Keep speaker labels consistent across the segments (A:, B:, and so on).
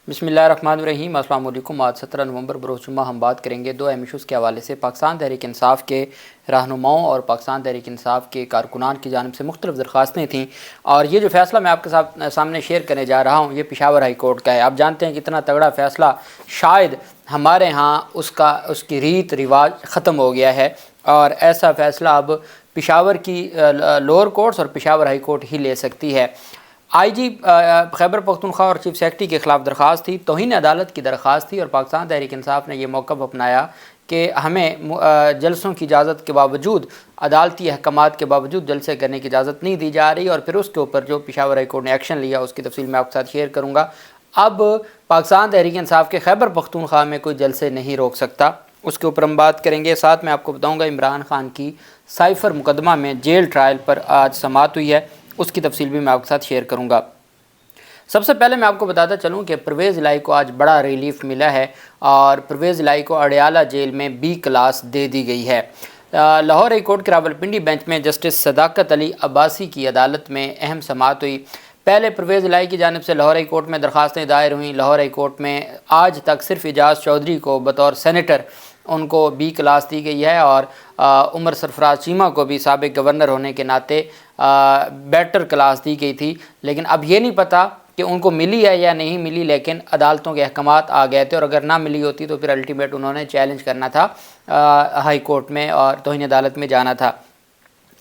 A: بسم اللہ الرحمن الرحیم۔ السلام علیکم۔ آج 17 نومبر بروز جمعہ ہم بات کریں گے دو اہم ایشوز کے حوالے سے۔ پاکستان تحریک انصاف کے رہنماؤں اور پاکستان تحریک انصاف کے کارکنان کی جانب سے مختلف درخواستیں تھیں، اور یہ جو فیصلہ میں آپ کے سامنے شیئر کرنے جا رہا ہوں یہ پشاور ہائی کورٹ کا ہے۔ آپ جانتے ہیں کہ اتنا تگڑا فیصلہ شاید ہمارے ہاں اس کی ریت رواج ختم ہو گیا ہے، اور ایسا فیصلہ اب پشاور کی لوور کورٹس اور پشاور ہائی کورٹ ہی لے سکتی ہے۔ آئی جی خیبر پختونخوا اور چیف سیکرٹری کے خلاف درخواست تھی، توہین عدالت کی درخواست تھی، اور پاکستان تحریک انصاف نے یہ موقف اپنایا کہ ہمیں جلسوں کی اجازت کے باوجود، عدالتی احکامات کے باوجود جلسے کرنے کی اجازت نہیں دی جا رہی، اور پھر اس کے اوپر جو پشاور ہائی کورٹ نے ایکشن لیا اس کی تفصیل میں آپ کے ساتھ شیئر کروں گا۔ اب پاکستان تحریک انصاف کے خیبر پختونخوا میں کوئی جلسے نہیں روک سکتا، اس کے اوپر ہم بات کریں گے۔ ساتھ میں آپ کو بتاؤں گا عمران خان کی سائفر مقدمہ میں جیل ٹرائل پر آج سماعت ہوئی ہے، اس کی تفصیل بھی میں آپ کے ساتھ شیئر کروں گا۔ سب سے پہلے میں آپ کو بتاتا چلوں کہ پرویز الہی کو آج بڑا ریلیف ملا ہے، اور پرویز الہی کو اڈیالہ جیل میں B کلاس دے دی گئی ہے۔ لاہور ہائی کورٹ کے راولپنڈی بینچ میں جسٹس صداقت علی عباسی کی عدالت میں اہم سماعت ہوئی۔ پہلے پرویز الہی کی جانب سے لاہور ہائی کورٹ میں درخواستیں دائر ہوئیں۔ لاہور ہائی کورٹ میں آج تک صرف اعجاز چودھری کو بطور سینیٹر ان کو B کلاس دی گئی ہے، اور عمر سرفراز چیمہ کو بھی سابق گورنر ہونے کے ناطے بیٹر کلاس دی گئی تھی، لیکن اب یہ نہیں پتہ کہ ان کو ملی ہے یا نہیں ملی، لیکن عدالتوں کے احکامات آ گئے تھے، اور اگر نہ ملی ہوتی تو پھر الٹیمیٹ انہوں نے چیلنج کرنا تھا ہائی کورٹ میں اور توہین عدالت میں جانا تھا۔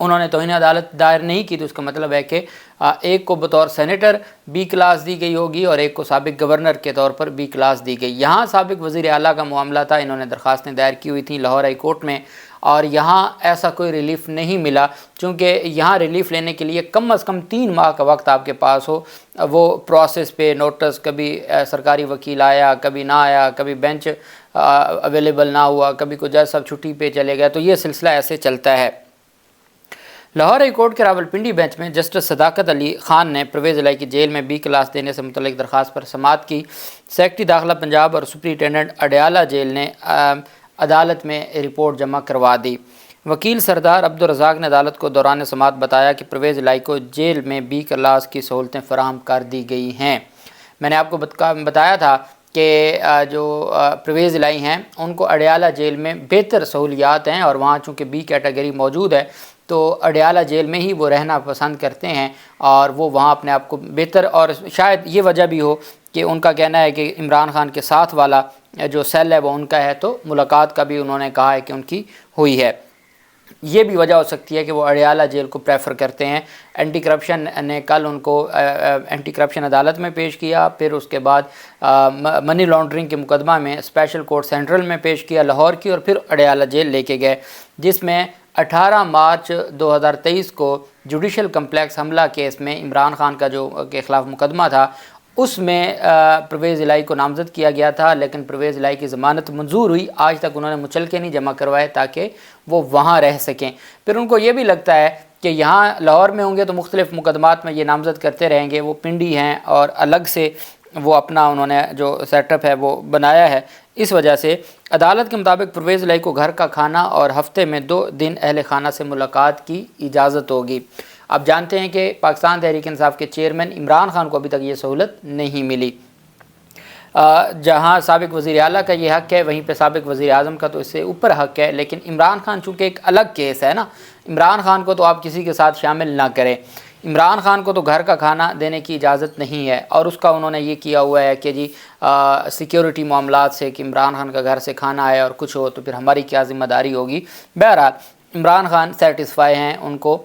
A: انہوں نے توہین عدالت دائر نہیں کی، تو اس کا مطلب ہے کہ ایک کو بطور سینیٹر B کلاس دی گئی ہوگی اور ایک کو سابق گورنر کے طور پر B کلاس دی گئی۔ یہاں سابق وزیر اعلیٰ کا معاملہ تھا، انہوں نے درخواستیں دائر کی ہوئی تھیں لاہور ہائی کورٹ میں، اور یہاں ایسا کوئی ریلیف نہیں ملا، چونکہ یہاں ریلیف لینے کے لیے کم از کم 3 ماہ کا وقت آپ کے پاس ہو۔ وہ پروسیس پہ نوٹس، کبھی سرکاری وکیل آیا، کبھی نہ آیا، کبھی بینچ اویلیبل نہ ہوا، کبھی کوئی جج صاحب چھٹی پہ چلے گئے، تو یہ سلسلہ ایسے چلتا ہے۔ لاہور ہائی کورٹ کے راولپنڈی بینچ میں جسٹس صداقت علی خان نے پرویز الہی کی جیل میں B کلاس دینے سے متعلق درخواست پر سماعت کی۔ سیکرٹری داخلہ پنجاب اور سپرنٹینڈنٹ اڈیالہ جیل نے عدالت میں رپورٹ جمع کروا دی۔ وکیل سردار عبدالرزاق نے عدالت کو دوران سماعت بتایا کہ پرویز الہی کو جیل میں B کلاس کی سہولتیں فراہم کر دی گئی ہیں۔ میں نے آپ کو بتایا تھا کہ جو پرویز الہی ہیں ان کو اڈیالہ جیل میں بہتر سہولیات ہیں، اور وہاں چونکہ B کیٹیگری موجود ہے تو اڈیالہ جیل میں ہی وہ رہنا پسند کرتے ہیں، اور وہ وہاں اپنے آپ کو بہتر، اور شاید یہ وجہ بھی ہو کہ ان کا کہنا ہے کہ عمران خان کے ساتھ والا جو سیل ہے وہ ان کا ہے، تو ملاقات کا بھی انہوں نے کہا ہے کہ ان کی ہوئی ہے۔ یہ بھی وجہ ہو سکتی ہے کہ وہ اڈیالہ جیل کو پریفر کرتے ہیں۔ اینٹی کرپشن نے کل ان کو اینٹی کرپشن عدالت میں پیش کیا، پھر اس کے بعد منی لانڈرنگ کے مقدمہ میں اسپیشل کورٹ سینٹرل میں پیش کیا لاہور کی، اور پھر اڈیالہ جیل لے کے گئے، جس میں 18 مارچ 2023 کو جوڈیشل کمپلیکس حملہ کیس میں عمران خان کا جو کے خلاف مقدمہ تھا، اس میں پرویز الہی کو نامزد کیا گیا تھا، لیکن پرویز الہی کی ضمانت منظور ہوئی۔ آج تک انہوں نے مچلکے نہیں جمع کروائے تاکہ وہ وہاں رہ سکیں۔ پھر ان کو یہ بھی لگتا ہے کہ یہاں لاہور میں ہوں گے تو مختلف مقدمات میں یہ نامزد کرتے رہیں گے، وہ پنڈی ہیں اور الگ سے وہ اپنا انہوں نے جو سیٹ اپ ہے وہ بنایا ہے۔ اس وجہ سے عدالت کے مطابق پرویز الہی کو گھر کا کھانا اور ہفتے میں 2 دن اہل خانہ سے ملاقات کی اجازت ہوگی۔ آپ جانتے ہیں کہ پاکستان تحریک انصاف کے چیئرمین عمران خان کو ابھی تک یہ سہولت نہیں ملی۔ جہاں سابق وزیر اعلیٰ کا یہ حق ہے، وہیں پہ سابق وزیر اعظم کا تو اس سے اوپر حق ہے، لیکن عمران خان چونکہ ایک الگ کیس ہے نا، عمران خان کو تو آپ کسی کے ساتھ شامل نہ کریں۔ عمران خان کو تو گھر کا کھانا دینے کی اجازت نہیں ہے، اور اس کا انہوں نے یہ کیا ہوا ہے کہ جی سیکیورٹی معاملات سے کہ عمران خان کا گھر سے کھانا آئے اور کچھ ہو تو پھر ہماری کیا ذمہ داری ہوگی۔ بہرحال عمران خان سیٹسفائی ہیں، ان کو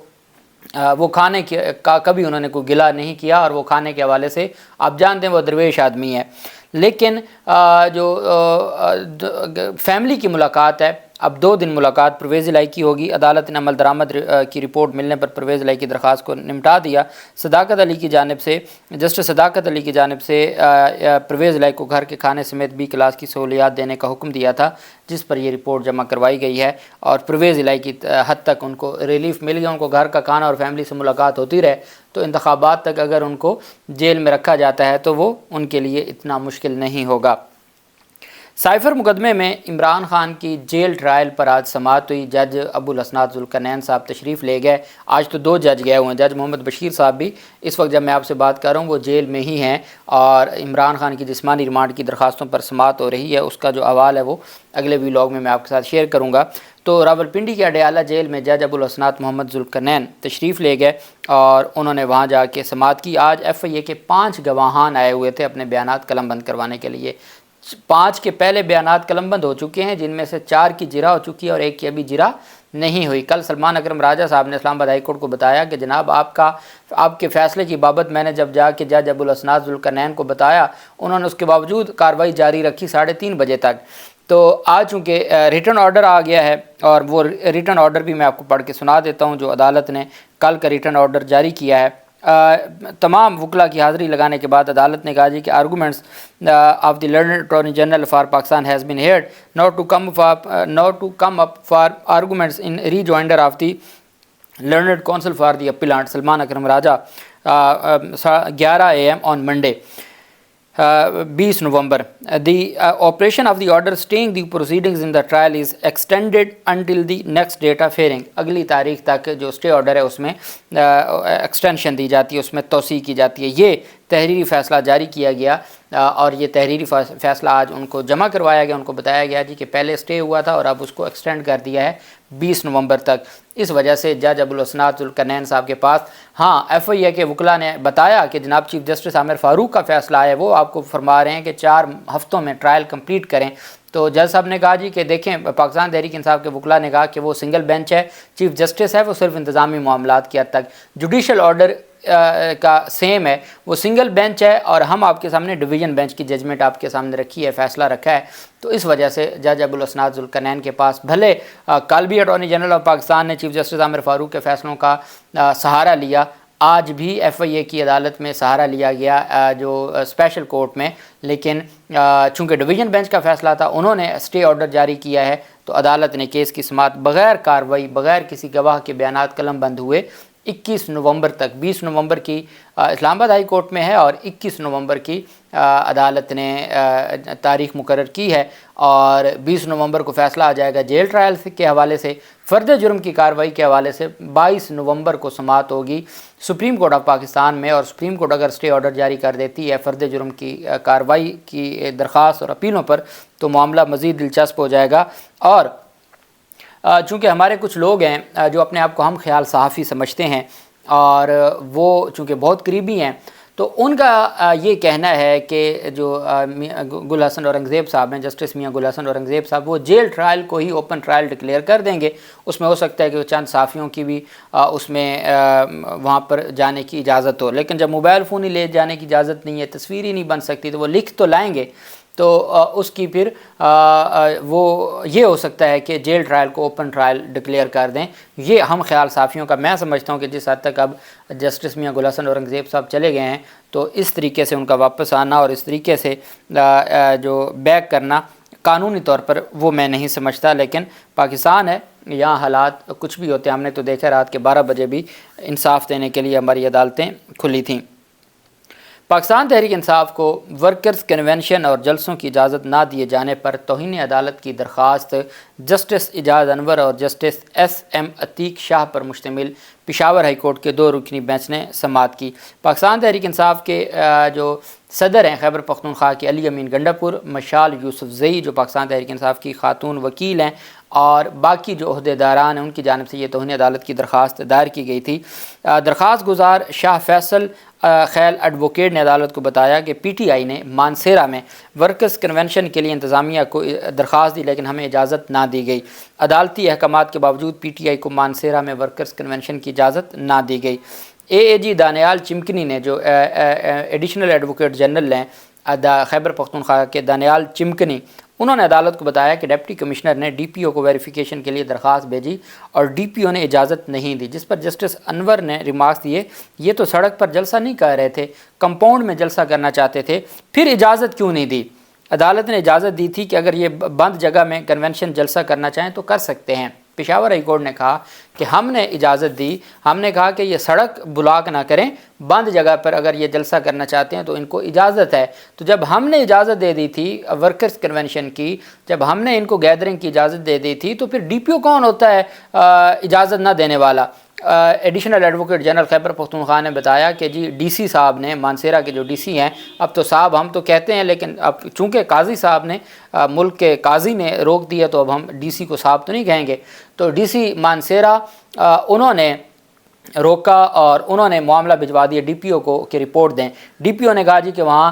A: وہ کھانے کا کبھی انہوں نے کوئی گلہ نہیں کیا، اور وہ کھانے کے حوالے سے آپ جانتے ہیں وہ درویش آدمی ہے۔ لیکن جو فیملی کی ملاقات ہے، اب 2 دن ملاقات پرویز الہی کی ہوگی۔ عدالت نے عمل درآمد کی رپورٹ ملنے پر پرویز الہی کی درخواست کو نمٹا دیا۔ صداقت علی کی جانب سے جسٹس صداقت علی کی جانب سے پرویز الہی کو گھر کے کھانے سمیت B کلاس کی سہولیات دینے کا حکم دیا تھا، جس پر یہ رپورٹ جمع کروائی گئی ہے، اور پرویز الہی کی حد تک ان کو ریلیف مل گیا۔ ان کو گھر کا کھانا اور فیملی سے ملاقات ہوتی رہے تو انتخابات تک اگر ان کو جیل میں رکھا جاتا ہے تو وہ ان کے لیے اتنا مشکل نہیں ہوگا۔ سائفر مقدمے میں عمران خان کی جیل ٹرائل پر آج سماعت ہوئی۔ جج ابو الاسناد ذوالقرنین صاحب تشریف لے گئے۔ آج تو 2 جج گئے ہوئے ہیں، جج محمد بشیر صاحب بھی اس وقت جب میں آپ سے بات کر رہا ہوں وہ جیل میں ہی ہیں، اور عمران خان کی جسمانی ریمانڈ کی درخواستوں پر سماعت ہو رہی ہے۔ اس کا جو احوال ہے وہ اگلے ویلاگ میں آپ کے ساتھ شیئر کروں گا۔ تو راولپنڈی کے اڈیالہ جیل میں جج ابو الاسناد محمد ذوالقرنین تشریف لے گئے اور انہوں نے وہاں جا کے سماعت کی۔ آج ایف آئی اے کے 5 گواہان آئے ہوئے تھے اپنے بیانات قلم بند کروانے کے لیے۔ 5 کے پہلے بیانات قلم بند ہو چکے ہیں، جن میں سے 4 کی جرا ہو چکی ہے اور 1 کی ابھی جرا نہیں ہوئی۔ کل سلمان اکرم راجہ صاحب نے اسلام آباد ہائی کورٹ کو بتایا کہ جناب آپ کے فیصلے کی بابت میں نے جب جا کے جج ابو الاسناد ذوالقرنین کو بتایا، انہوں نے اس کے باوجود کارروائی جاری رکھی 3:30 بجے تک۔ تو آج چونکہ ریٹن آرڈر آ گیا ہے، اور وہ ریٹن آرڈر بھی میں آپ کو پڑھ کے سنا دیتا ہوں جو عدالت نے کل کا ریٹن آرڈر جاری کیا ہے۔ تمام وکلاء کی حاضری لگانے کے بعد عدالت نے کہا جی کہ arguments of the learned attorney general for Pakistan has been heard not to come up for arguments in rejoinder of the learned counsel for the appellant Salman Akram Raja 11 AM on Monday 20 November. The operation of the order staying the proceedings in the trial is extended until the next date of hearing. اگلی تاریخ تک جو stay order ہے اس میں extension دی جاتی ہے، اس میں توسیع کی جاتی ہے۔ یہ تحریری فیصلہ جاری کیا گیا اور یہ تحریری فیصلہ آج ان کو جمع کروایا گیا۔ ان کو بتایا گیا جی کہ پہلے اسٹے ہوا تھا اور اب اس کو ایکسٹینڈ کر دیا ہے 20 نومبر تک۔ اس وجہ سے جج ابو الاسناد ذوالقرنین صاحب کے پاس ایف آئی اے کے وکلاء نے بتایا کہ جناب چیف جسٹس عامر فاروق کا فیصلہ ہے، وہ آپ کو فرما رہے ہیں کہ 4 ہفتوں میں ٹرائل کمپلیٹ کریں۔ تو جج صاحب نے کہا جی کہ دیکھیں، پاکستان تحریک انصاف کے وکلاء نے کہا کہ وہ سنگل بینچ ہے، چیف جسٹس ہے، وہ صرف انتظامی معاملات کی حد تک، جوڈیشل آرڈر کا سیم ہے، وہ سنگل بینچ ہے، اور ہم آپ کے سامنے ڈویژن بینچ کی ججمنٹ آپ کے سامنے رکھی ہے، فیصلہ رکھا ہے۔ تو اس وجہ سے جج ابو الاسناد ذوالقرنین کے پاس بھلے کل بھی اٹارنی جنرل آف پاکستان نے چیف جسٹس عامر فاروق کے فیصلوں کا سہارا لیا، آج بھی ایف آئی اے کی عدالت میں سہارا لیا گیا جو اسپیشل کورٹ میں، لیکن چونکہ ڈویژن بینچ کا فیصلہ تھا، انہوں نے اسٹے آرڈر جاری کیا ہے، تو عدالت نے کیس کی سماعت بغیر کارروائی، بغیر کسی گواہ کے بیانات قلم بند ہوئے 21 نومبر تک، 20 نومبر کی اسلام آباد ہائی کورٹ میں ہے اور 21 نومبر کی عدالت نے تاریخ مقرر کی ہے، اور 20 نومبر کو فیصلہ آ جائے گا جیل ٹرائل کے حوالے سے۔ فرد جرم کی کارروائی کے حوالے سے 22 نومبر کو سماعت ہوگی سپریم کورٹ آف پاکستان میں، اور سپریم کورٹ اگر اسٹے آرڈر جاری کر دیتی ہے فرد جرم کی کارروائی کی درخواست اور اپیلوں پر، تو معاملہ مزید دلچسپ ہو جائے گا۔ اور چونکہ ہمارے کچھ لوگ ہیں جو اپنے آپ کو ہم خیال صحافی سمجھتے ہیں، اور وہ چونکہ بہت قریبی ہیں، تو ان کا یہ کہنا ہے کہ جو گل حسن اورنگزیب صاحب ہیں، جسٹس میاں گل حسن اورنگزیب صاحب، وہ جیل ٹرائل کو ہی اوپن ٹرائل ڈکلیئر کر دیں گے۔ اس میں ہو سکتا ہے کہ وہ چند صحافیوں کی بھی اس میں وہاں پر جانے کی اجازت ہو، لیکن جب موبائل فون ہی لے جانے کی اجازت نہیں ہے، تصویر ہی نہیں بن سکتی، تو وہ لکھ تو لائیں گے، تو اس کی پھر وہ یہ ہو سکتا ہے کہ جیل ٹرائل کو اوپن ٹرائل ڈکلیئر کر دیں۔ یہ ہم خیال صحافیوں کا، میں سمجھتا ہوں کہ جس حد تک اب جسٹس میاں گل حسن اورنگزیب صاحب چلے گئے ہیں، تو اس طریقے سے ان کا واپس آنا اور اس طریقے سے جو بیک کرنا قانونی طور پر وہ میں نہیں سمجھتا، لیکن پاکستان ہے، یہاں حالات کچھ بھی ہوتے ہیں۔ ہم نے تو دیکھا رات کے 12 بجے بھی انصاف دینے کے لیے ہماری عدالتیں کھلی تھیں۔ پاکستان تحریک انصاف کو ورکرز کنونشن اور جلسوں کی اجازت نہ دیے جانے پر توہین عدالت کی درخواست جسٹس اعجاز انور اور جسٹس ایس ایم عتیق شاہ پر مشتمل پشاور ہائی کورٹ کے 2 رکنی بینچ نے سماعت کی۔ پاکستان تحریک انصاف کے جو صدر ہیں خیبر پختونخوا کے علی امین گنڈاپور، مشال یوسف زئی جو پاکستان تحریک انصاف کی خاتون وکیل ہیں، اور باقی جو عہدیداران ہیں، ان کی جانب سے یہ توہین عدالت کی درخواست دائر کی گئی تھی۔ درخواست گزار شاہ فیصل خیل ایڈوکیٹ نے عدالت کو بتایا کہ پی ٹی آئی نے مانسیرا میں ورکرز کنونشن کے لیے انتظامیہ کو درخواست دی، لیکن ہمیں اجازت نہ دی گئی۔ عدالتی احکامات کے باوجود پی ٹی آئی کو مانسیرا میں ورکرز کنونشن کی اجازت نہ دی گئی۔ اے جی دانیال چمکنی نے، جو ایڈیشنل ایڈوکیٹ جنرل ہیں خیبر پختونخوا کے، دانیال چمکنی، انہوں نے عدالت کو بتایا کہ ڈپٹی کمشنر نے ڈی پی او کو ویریفیکیشن کے لیے درخواست بھیجی اور ڈی پی او نے اجازت نہیں دی، جس پر جسٹس انور نے ریمارکس دیے، یہ تو سڑک پر جلسہ نہیں کر رہے تھے، کمپاؤنڈ میں جلسہ کرنا چاہتے تھے، پھر اجازت کیوں نہیں دی؟ عدالت نے اجازت دی تھی کہ اگر یہ بند جگہ میں کنونشن جلسہ کرنا چاہیں تو کر سکتے ہیں۔ پشاور ہائی کورٹ نے کہا کہ ہم نے اجازت دی، ہم نے کہا کہ یہ سڑک بلاک نہ کریں، بند جگہ پر اگر یہ جلسہ کرنا چاہتے ہیں تو ان کو اجازت ہے۔ تو جب ہم نے اجازت دے دی تھی ورکرز کنونشن کی، جب ہم نے ان کو گیدرنگ کی اجازت دے دی تھی، تو پھر ڈی پی او کون ہوتا ہے اجازت نہ دینے والا؟ Additional advocate general Khyber Pakhtunkhwa نے بتایا کہ جی ڈی سی صاحب نے، مانسیرا کے جو ڈی سی ہیں، اب تو صاحب ہم تو کہتے ہیں لیکن اب چونکہ قاضی صاحب نے، ملک کے قاضی نے روک دیا تو اب ہم ڈی سی کو صاحب تو نہیں کہیں گے۔ تو ڈی سی مانسیرا انہوں نے روکا اور انہوں نے معاملہ بھجوا دیا ڈی پی او کو کہ رپورٹ دیں۔ ڈی پی او نے کہا جی کہ وہاں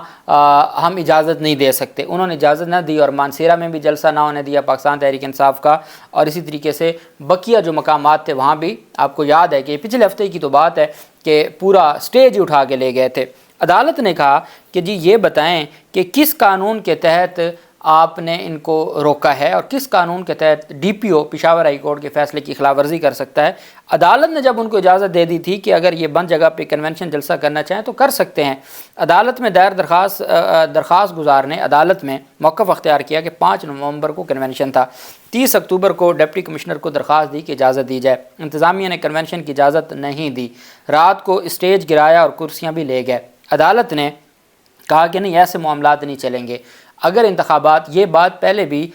A: ہم اجازت نہیں دے سکتے، انہوں نے اجازت نہ دی، اور مانسیرا میں بھی جلسہ نہ ہونے دیا پاکستان تحریک انصاف کا، اور اسی طریقے سے بقیہ جو مقامات تھے وہاں بھی آپ کو یاد ہے کہ پچھلے ہفتے کی تو بات ہے کہ پورا سٹیج اٹھا کے لے گئے تھے۔ عدالت نے کہا کہ جی یہ بتائیں کہ کس قانون کے تحت آپ نے ان کو روکا ہے اور کس قانون کے تحت ڈی پی او پشاور ہائی کورٹ کے فیصلے کی خلاف ورزی کر سکتا ہے۔ عدالت نے جب ان کو اجازت دے دی تھی کہ اگر یہ بند جگہ پہ کنونشن جلسہ کرنا چاہیں تو کر سکتے ہیں، عدالت میں دائر درخواست گزار نے عدالت میں موقف اختیار کیا کہ 5 نومبر کو کنونشن تھا، 30 اکتوبر کو ڈپٹی کمشنر کو درخواست دی کہ اجازت دی جائے، انتظامیہ نے کنونشن کی اجازت نہیں دی، رات کو اسٹیج گرایا اور کرسیاں بھی لے گئے۔ عدالت نے کہا کہ نہیں، ایسے معاملات نہیں چلیں گے۔ اگر انتخابات، یہ بات پہلے بھی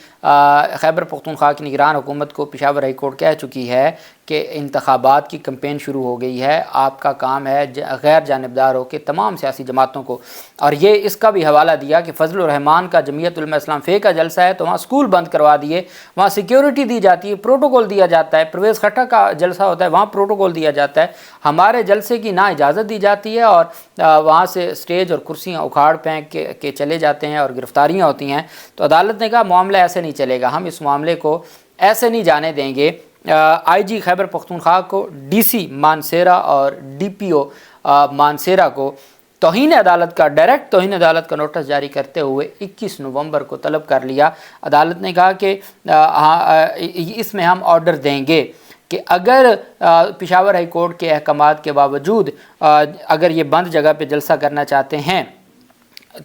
A: خیبر پختونخوا کی نگران حکومت کو پشاور ہائی کورٹ کہہ چکی ہے کہ انتخابات کی کمپین شروع ہو گئی ہے، آپ کا کام ہے غیر جانبدار ہو کے تمام سیاسی جماعتوں کو، اور یہ اس کا بھی حوالہ دیا کہ فضل الرحمان کا جمعیت علماء اسلام فے کا جلسہ ہے تو وہاں سکول بند کروا دیے، وہاں سیکیورٹی دی جاتی ہے، پروٹوکول دیا جاتا ہے، پرویز خٹک کا جلسہ ہوتا ہے وہاں پروٹوکول دیا جاتا ہے، ہمارے جلسے کی نہ اجازت دی جاتی ہے اور وہاں سے سٹیج اور کرسیاں اکھاڑ پھینک کے چلے جاتے ہیں اور گرفتاریاں ہوتی ہیں۔ تو عدالت نے کہا معاملہ ایسے نہیں چلے گا، ہم اس معاملے کو ایسے نہیں جانے دیں گے۔ آئی جی خیبر پختونخوا کو، ڈی سی مانسیرا اور ڈی پی او مانسیرا کو توہین عدالت کا، ڈائریکٹ توہین عدالت کا نوٹس جاری کرتے ہوئے 21 نومبر کو طلب کر لیا۔ عدالت نے کہا کہ اس میں ہم آرڈر دیں گے کہ اگر پشاور ہائی کورٹ کے احکامات کے باوجود اگر یہ بند جگہ پہ جلسہ کرنا چاہتے ہیں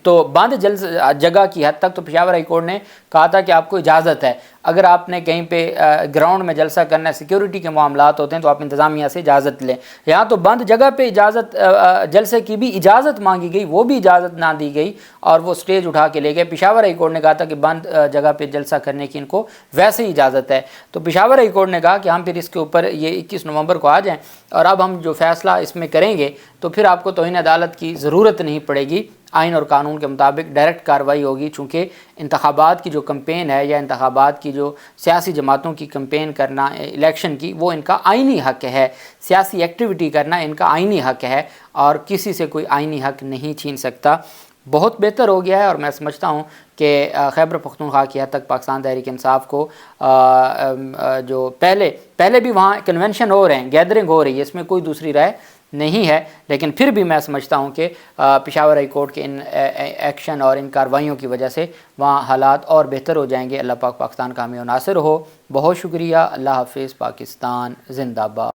A: تو بند جگہ کی حد تک تو پشاور ہائی کورٹ نے کہا تھا کہ آپ کو اجازت ہے، اگر آپ نے کہیں پہ گراؤنڈ میں جلسہ کرنا ہے، سیکیورٹی کے معاملات ہوتے ہیں تو آپ انتظامیہ سے اجازت لیں۔ یہاں تو بند جگہ پہ اجازت، جلسے کی بھی اجازت مانگی گئی، وہ بھی اجازت نہ دی گئی اور وہ سٹیج اٹھا کے لے گئے۔ پشاور ہائی کورٹ نے کہا تھا کہ بند جگہ پہ جلسہ کرنے کی ان کو ویسے ہی اجازت ہے، تو پشاور ہائی کورٹ نے کہا کہ ہم پھر اس کے اوپر یہ 21 نومبر کو آ جائیں اور اب ہم جو فیصلہ اس میں کریں گے تو پھر آپ کو توہین عدالت کی ضرورت نہیں پڑے گی، آئین اور قانون کے مطابق ڈائریکٹ کارروائی ہوگی، چونکہ انتخابات کی جو کمپین ہے یا انتخابات کی جو سیاسی جماعتوں کی کمپین کرنا الیکشن کی، وہ ان کا آئینی حق ہے، سیاسی ایکٹیویٹی کرنا ان کا آئینی حق ہے اور کسی سے کوئی آئینی حق نہیں چھین سکتا۔ بہت بہتر ہو گیا ہے اور میں سمجھتا ہوں کہ خیبر پختونخوا کی حد تک پاکستان تحریک انصاف کو جو پہلے بھی وہاں کنونشن ہو رہے ہیں، گیدرنگ ہو رہی ہے، اس میں کوئی دوسری رائے نہیں ہے، لیکن پھر بھی میں سمجھتا ہوں کہ پشاور ہائی کورٹ کے ان ایکشن اور ان کارروائیوں کی وجہ سے وہاں حالات اور بہتر ہو جائیں گے۔ اللہ پاک پاکستان کا حامی و ناصر ہو۔ بہت شکریہ، اللہ حافظ، پاکستان زندہ باد۔